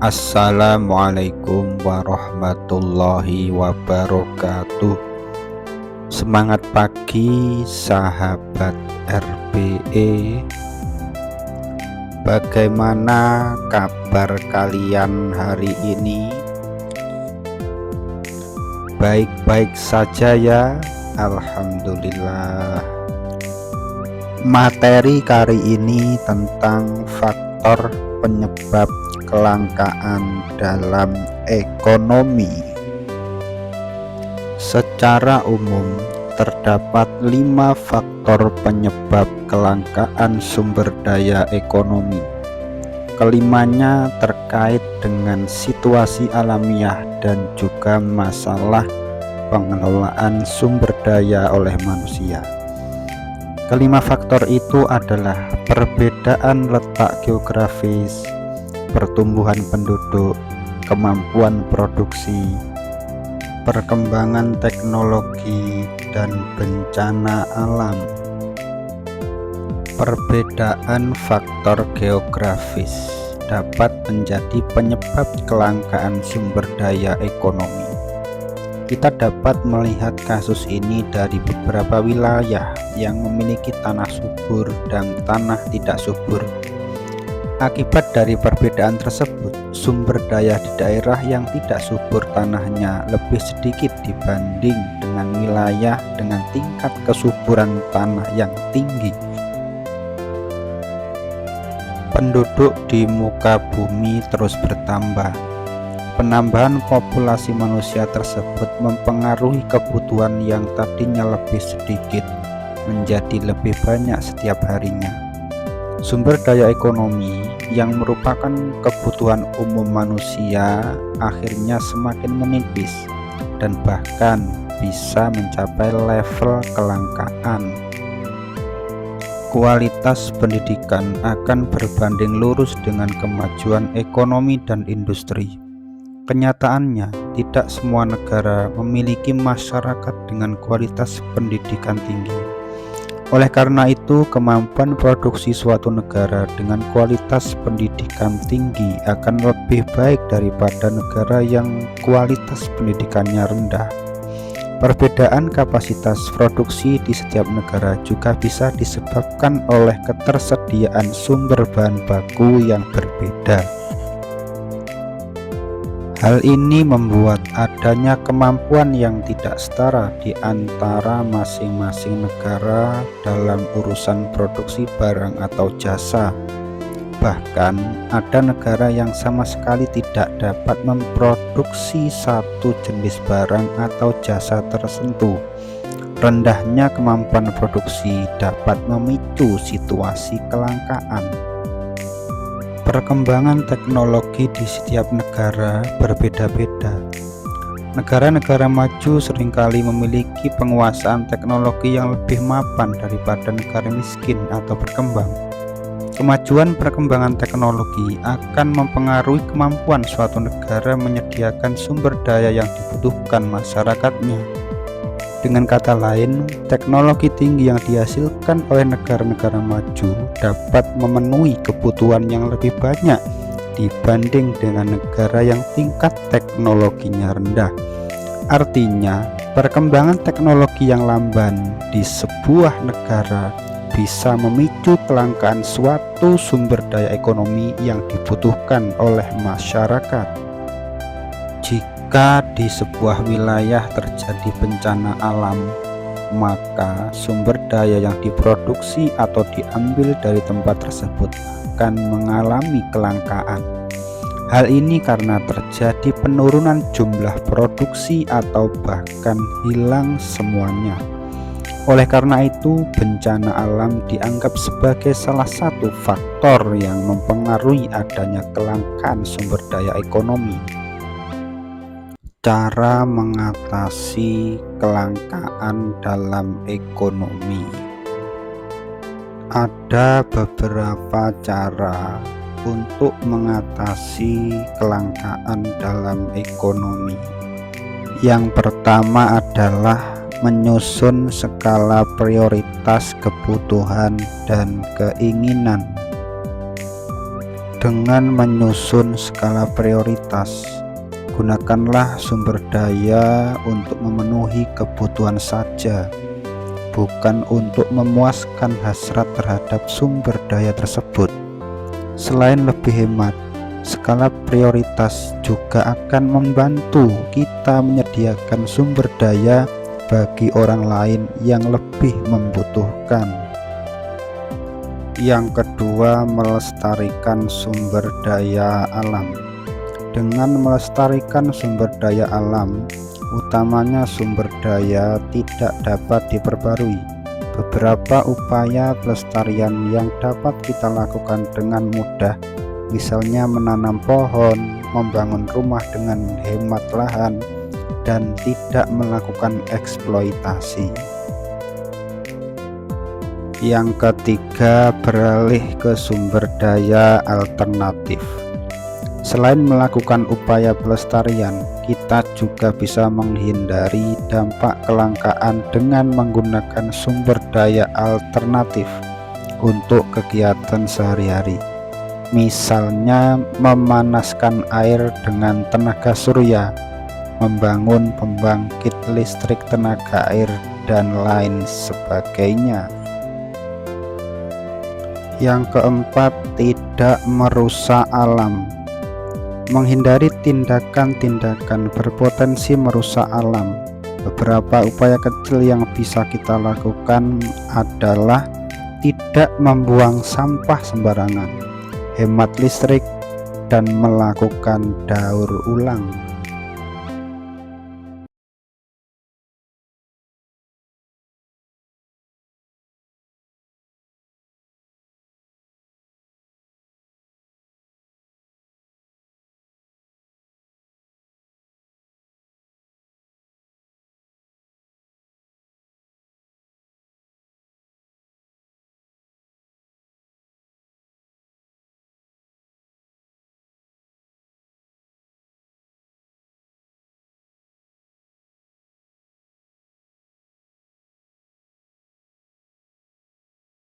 Assalamualaikum warahmatullahi wabarakatuh. Semangat pagi sahabat RBE. Bagaimana kabar kalian hari ini? Baik-baik saja ya, alhamdulillah. Materi kali ini tentang faktor penyebab kelangkaan dalam ekonomi. Secara umum, terdapat 5 faktor penyebab kelangkaan sumber daya ekonomi. Kelimanya terkait dengan situasi alamiah dan juga masalah pengelolaan sumber daya oleh manusia. Kelima faktor itu adalah perbedaan letak geografis, pertumbuhan penduduk, kemampuan produksi, perkembangan teknologi, dan bencana alam. Perbedaan faktor geografis dapat menjadi penyebab kelangkaan sumber daya ekonomi. Kita dapat melihat kasus ini dari beberapa wilayah yang memiliki tanah subur dan tanah tidak subur. Akibat dari perbedaan tersebut, sumber daya di daerah yang tidak subur tanahnya lebih sedikit dibanding dengan wilayah dengan tingkat kesuburan tanah yang tinggi. Penduduk di muka bumi terus bertambah. Penambahan populasi manusia tersebut mempengaruhi kebutuhan yang tadinya lebih sedikit menjadi lebih banyak setiap harinya. Sumber daya ekonomi yang merupakan kebutuhan umum manusia akhirnya semakin menipis dan bahkan bisa mencapai level kelangkaan. Kualitas pendidikan akan berbanding lurus dengan kemajuan ekonomi dan industri. Kenyataannya, tidak semua negara memiliki masyarakat dengan kualitas pendidikan tinggi. Oleh karena itu, kemampuan produksi suatu negara dengan kualitas pendidikan tinggi akan lebih baik daripada negara yang kualitas pendidikannya rendah. Perbedaan kapasitas produksi di setiap negara juga bisa disebabkan oleh ketersediaan sumber bahan baku yang berbeda. Hal ini membuat adanya kemampuan yang tidak setara di antara masing-masing negara dalam urusan produksi barang atau jasa. Bahkan, ada negara yang sama sekali tidak dapat memproduksi satu jenis barang atau jasa tertentu. Rendahnya kemampuan produksi dapat memicu situasi kelangkaan. Perkembangan teknologi di setiap negara berbeda-beda. Negara-negara maju seringkali memiliki penguasaan teknologi yang lebih mapan daripada negara miskin atau berkembang. Kemajuan perkembangan teknologi akan mempengaruhi kemampuan suatu negara menyediakan sumber daya yang dibutuhkan masyarakatnya. Dengan kata lain, teknologi tinggi yang dihasilkan oleh negara-negara maju dapat memenuhi kebutuhan yang lebih banyak dibanding dengan negara yang tingkat teknologinya rendah. Artinya, perkembangan teknologi yang lamban di sebuah negara bisa memicu kelangkaan suatu sumber daya ekonomi yang dibutuhkan oleh masyarakat. Jika di sebuah wilayah terjadi bencana alam, maka sumber daya yang diproduksi atau diambil dari tempat tersebut akan mengalami kelangkaan. Hal ini karena terjadi penurunan jumlah produksi atau bahkan hilang semuanya. Oleh karena itu, bencana alam dianggap sebagai salah satu faktor yang mempengaruhi adanya kelangkaan sumber daya ekonomi. Cara mengatasi kelangkaan dalam ekonomi. Ada beberapa cara untuk mengatasi kelangkaan dalam ekonomi. Yang pertama adalah menyusun skala prioritas kebutuhan dan keinginan. Dengan menyusun skala prioritas, gunakanlah sumber daya untuk memenuhi kebutuhan saja, bukan untuk memuaskan hasrat terhadap sumber daya tersebut. Selain lebih hemat, skala prioritas juga akan membantu kita menyediakan sumber daya bagi orang lain yang lebih membutuhkan. Yang kedua, melestarikan sumber daya alam. Dengan melestarikan sumber daya alam, utamanya sumber daya tidak dapat diperbarui. Beberapa upaya pelestarian yang dapat kita lakukan dengan mudah, misalnya menanam pohon, membangun rumah dengan hemat lahan, dan tidak melakukan eksploitasi. Yang ketiga, beralih ke sumber daya alternatif. Selain melakukan upaya pelestarian, kita juga bisa menghindari dampak kelangkaan dengan menggunakan sumber daya alternatif untuk kegiatan sehari-hari. Misalnya memanaskan air dengan tenaga surya, membangun pembangkit listrik tenaga air, dan lain sebagainya. Yang keempat, tidak merusak alam. Menghindari tindakan-tindakan berpotensi merusak alam. Beberapa upaya kecil yang bisa kita lakukan adalah tidak membuang sampah sembarangan, hemat listrik, dan melakukan daur ulang.